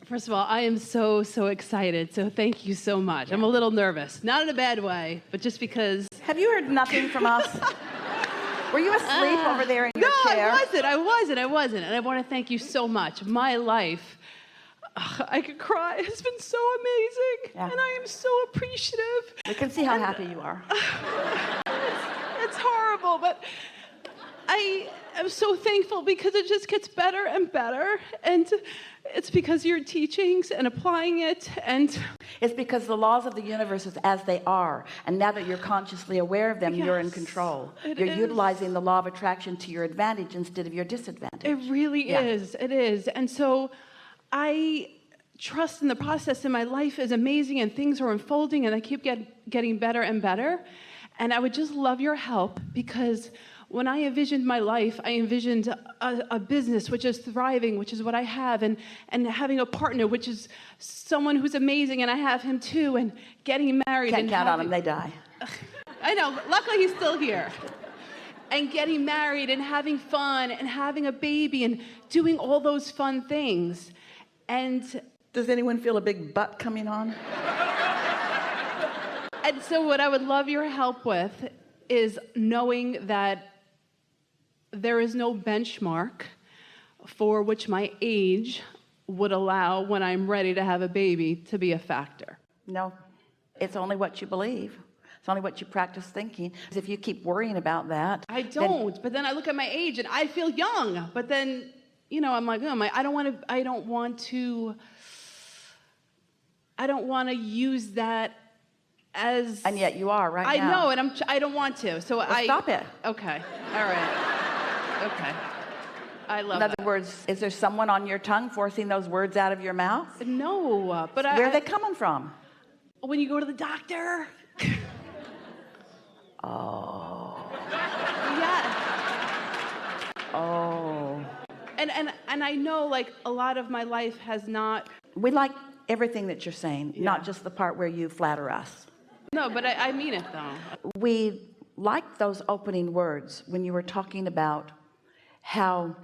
First of all, I am so excited. So thank you so much. I'm a little nervous, not in a bad way, but just because. Have you heard nothing from us? Were you asleep over there in your chair? No, I wasn't. And I want to thank you so much. My life, I could cry. It's been so amazing. Yeah. And I am so appreciative. We can see how happy you are. It's horrible, but I am so thankful because it just gets better and better. And it's because of your teachings and applying it. And it's because the laws of the universe is as they are. And now that you're consciously aware of them, yes, you're in control. You're is. Utilizing the law of attraction to your advantage instead of your disadvantage. It really is. It is. And so I trust in the process, and my life is amazing, and things are unfolding, and I keep getting better and better. And I would just love your help, because when I envisioned my life, I envisioned a business which is thriving, which is what I have, and having a partner, which is someone who's amazing, and I have him too, and getting married. Can't count on them, they die. I know, luckily he's still here. And getting married and having fun and having a baby and doing all those fun things. And does anyone feel a big butt coming on? And so what I would love your help with is knowing that there is no benchmark for which my age would allow when I'm ready to have a baby to be a factor. No, it's only what you believe. It's only what you practice thinking. If you keep worrying about that. I don't, but then I look at my age and I feel young, but then, you know, I'm like, I don't want to use that as. And yet you are right now. I know, and I don't want to. So stop it. Okay. All right. Okay. I love it. In other words, is there someone on your tongue forcing those words out of your mouth? No, but where are they coming from? When you go to the doctor. Oh. Yeah. Oh. And I know, like, a lot of my life has not. We like everything that you're saying, not just the part where you flatter us. No, but I mean it, though. We like those opening words when you were talking about how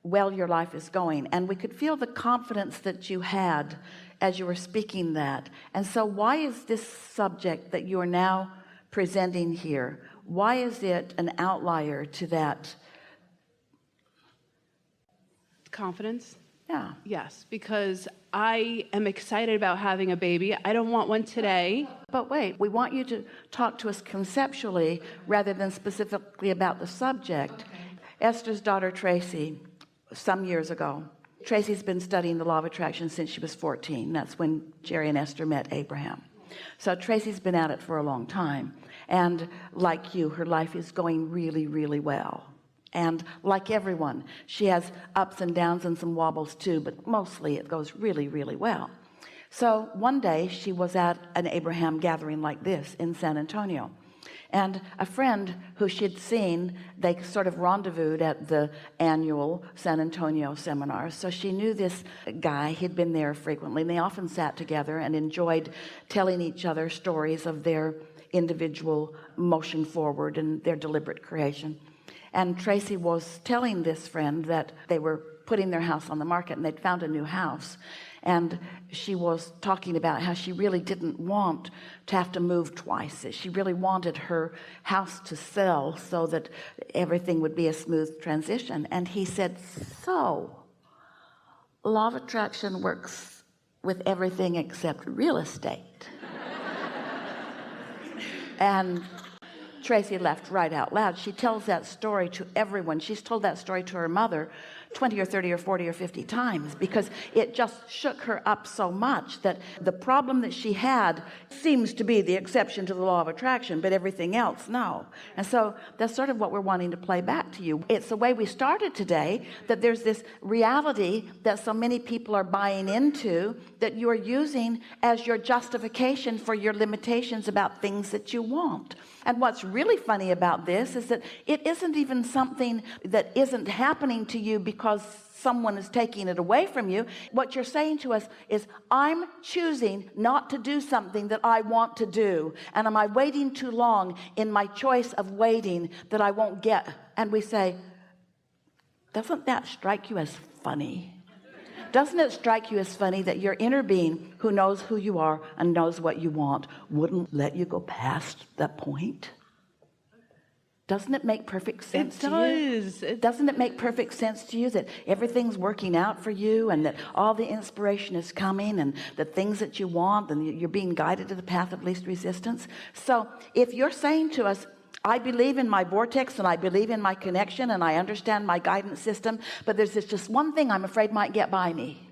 well your life is going, and we could feel the confidence that you had as you were speaking that. And so why is this subject that you are now presenting here, why is it an outlier to that? Confidence? Yeah. Yes, because I am excited about having a baby. I don't want one today. But wait, we want you to talk to us conceptually rather than specifically about the subject. Okay. Esther's daughter, Tracy, some years ago, Tracy's been studying the law of attraction since she was 14. That's when Jerry and Esther met Abraham. So Tracy's been at it for a long time. And like you, her life is going really, really well. And like everyone, she has ups and downs and some wobbles too, but mostly it goes really, really well. So one day she was at an Abraham gathering like this in San Antonio. And a friend who she'd seen, they sort of rendezvoused at the annual San Antonio seminars. So she knew this guy. He'd been there frequently, and they often sat together and enjoyed telling each other stories of their individual motion forward and their deliberate creation. And Tracy was telling this friend that they were putting their house on the market, and they'd found a new house. And she was talking about how she really didn't want to have to move twice. She really wanted her house to sell so that everything would be a smooth transition. And he said, so law of attraction works with everything except real estate. And Tracy laughed right out loud. She tells that story to everyone. She's told that story to her mother 20 or 30 or 40 or 50 times because it just shook her up so much that the problem that she had seems to be the exception to the law of attraction, but everything else, no. And so that's sort of what we're wanting to play back to you. It's the way we started today, that there's this reality that so many people are buying into that you are using as your justification for your limitations about things that you want. And what's really funny about this is that it isn't even something that isn't happening to you because someone is taking it away from you. What you're saying to us is, I'm choosing not to do something that I want to do. And am I waiting too long in my choice of waiting that I won't get? And we say, doesn't that strike you as funny? Doesn't it strike you as funny that your inner being, who knows who you are and knows what you want, wouldn't let you go past that point? Doesn't it make perfect sense to you? Doesn't it make perfect sense to you that everything's working out for you, and that all the inspiration is coming, and the things that you want, and you're being guided to the path of least resistance? So if you're saying to us, I believe in my vortex, and I believe in my connection, and I understand my guidance system, but there's just one thing I'm afraid might get by me.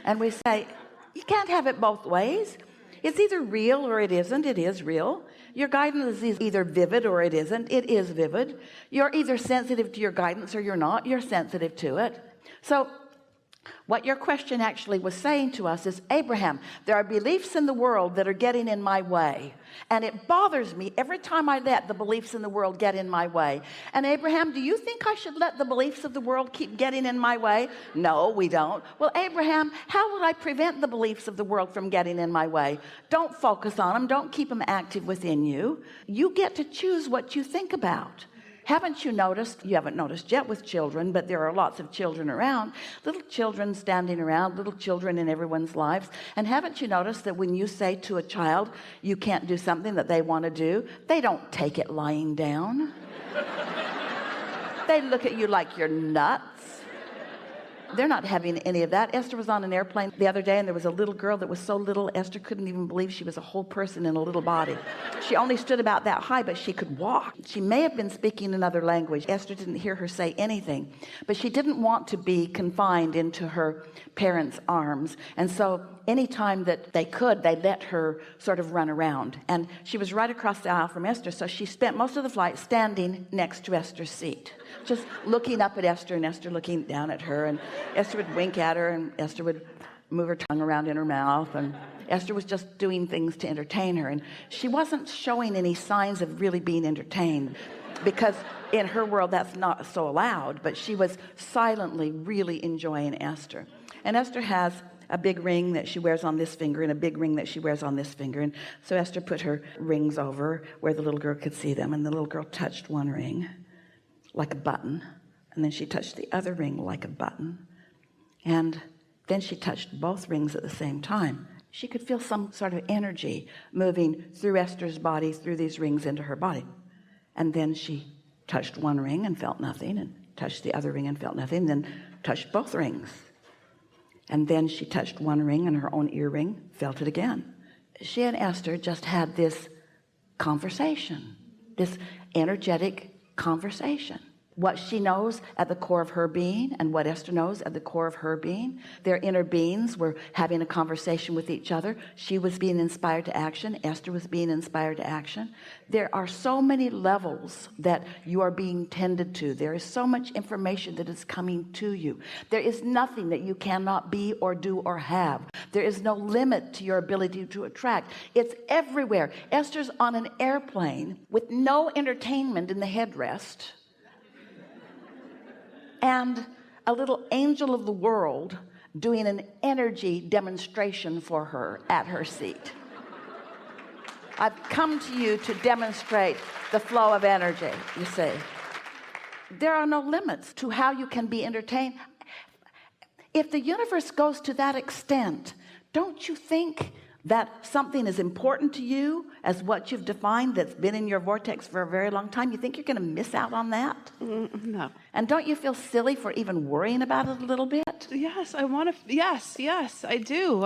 And we say, you can't have it both ways. It's either real or it isn't. It is real. Your guidance is either vivid or it isn't. It is vivid. You're either sensitive to your guidance or you're not. You're sensitive to it. So what your question actually was saying to us is, Abraham, there are beliefs in the world that are getting in my way. And it bothers me every time I let the beliefs in the world get in my way. And Abraham, do you think I should let the beliefs of the world keep getting in my way? No, we don't. Well, Abraham, how would I prevent the beliefs of the world from getting in my way? Don't focus on them. Don't keep them active within you. You get to choose what you think about. Haven't you noticed, you haven't noticed yet with children, but there are lots of children around, little children standing around, little children in everyone's lives. And haven't you noticed that when you say to a child, you can't do something that they want to do, they don't take it lying down. They look at you like you're nuts. They're not having any of that. Esther was on an airplane the other day, and there was a little girl that was so little, Esther couldn't even believe she was a whole person in a little body. She only stood about that high, but she could walk. She may have been speaking another language. Esther didn't hear her say anything, but she didn't want to be confined into her parents' arms. And so anytime that they could, they let her sort of run around. And she was right across the aisle from Esther, so she spent most of the flight standing next to Esther's seat, just looking up at Esther, and Esther looking down at her, and Esther would wink at her, and Esther would move her tongue around in her mouth, and Esther was just doing things to entertain her. And she wasn't showing any signs of really being entertained, because in her world that's not so allowed, but she was silently really enjoying Esther. And Esther has a big ring that she wears on this finger and a big ring that she wears on this finger. And so Esther put her rings over where the little girl could see them, and the little girl touched one ring like a button, and then she touched the other ring like a button, and then she touched both rings at the same time. She could feel some sort of energy moving through Esther's body, through these rings into her body. And then she touched one ring and felt nothing, and touched the other ring and felt nothing, and then touched both rings. And then she touched one ring, and her own earring felt it again. She and Esther just had this conversation, this energetic conversation. What she knows at the core of her being, and what Esther knows at the core of her being, their inner beings were having a conversation with each other. She was being inspired to action. Esther was being inspired to action. There are so many levels that you are being tended to. There is so much information that is coming to you. There is nothing that you cannot be or do or have. There is no limit to your ability to attract. It's everywhere. Esther's on an airplane with no entertainment in the headrest, and a little angel of the world doing an energy demonstration for her at her seat. I've come to you to demonstrate the flow of energy, you see. There are no limits to how you can be entertained. If the universe goes to that extent, don't you think that something as important to you as what you've defined that's been in your vortex for a very long time, you think you're going to miss out on that? No. And don't you feel silly for even worrying about it a little bit? Yes, I want to. Yes, I do.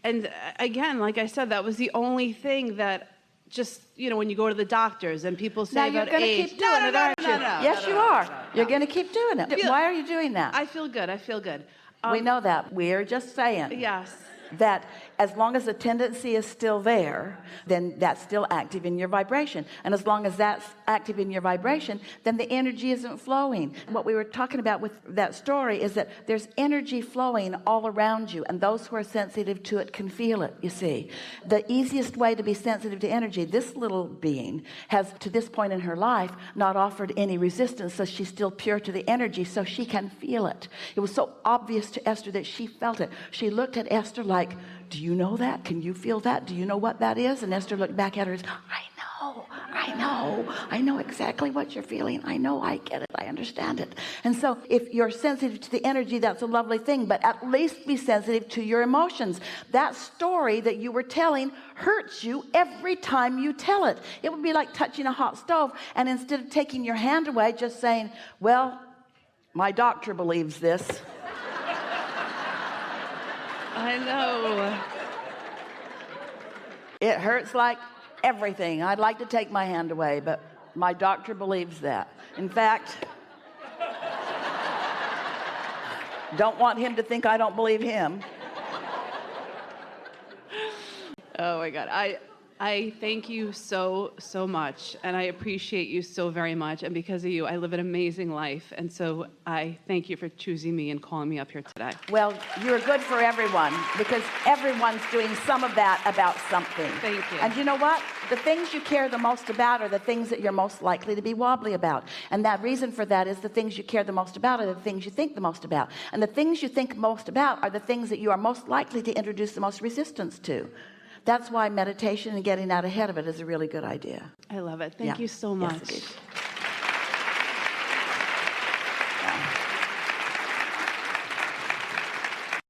And again, like I said, that was the only thing that just, when you go to the doctors and people say now about age. Now you're going to keep doing it, aren't you? Yes, you are. You're going to keep doing it. Why are you doing that? I feel good. We know that. We're just saying. Yes. That as long as the tendency is still there, then that's still active in your vibration. And as long as that's active in your vibration, then the energy isn't flowing. What we were talking about with that story is that there's energy flowing all around you, and those who are sensitive to it can feel it, you see. The easiest way to be sensitive to energy, this little being has, to this point in her life, not offered any resistance, so she's still pure to the energy, so she can feel it. It was so obvious to Esther that she felt it. She looked at Esther like, do you know that? Can you feel that? Do you know what that is? And Esther looked back at her and said, I I know exactly what you're feeling. I know, I get it, I understand it. And so if you're sensitive to the energy, that's a lovely thing, but at least be sensitive to your emotions. That story that you were telling hurts you every time you tell it. It would be like touching a hot stove, and instead of taking your hand away, just saying, well, my doctor believes this. I know. It hurts like everything. I'd like to take my hand away, but my doctor believes that. In fact, don't want him to think I don't believe him. Oh my God. I thank you so much, and I appreciate you so very much. And because of you, I live an amazing life. And so I thank you for choosing me and calling me up here today. Well, you're good for everyone, because everyone's doing some of that about something. Thank you. And you know what? The things you care the most about are the things that you're most likely to be wobbly about. And that reason for that is the things you care the most about are the things you think the most about. And the things you think most about are the things that you are most likely to introduce the most resistance to. That's why meditation and getting out ahead of it is a really good idea. I love it. Thank you so much. Yes, it is.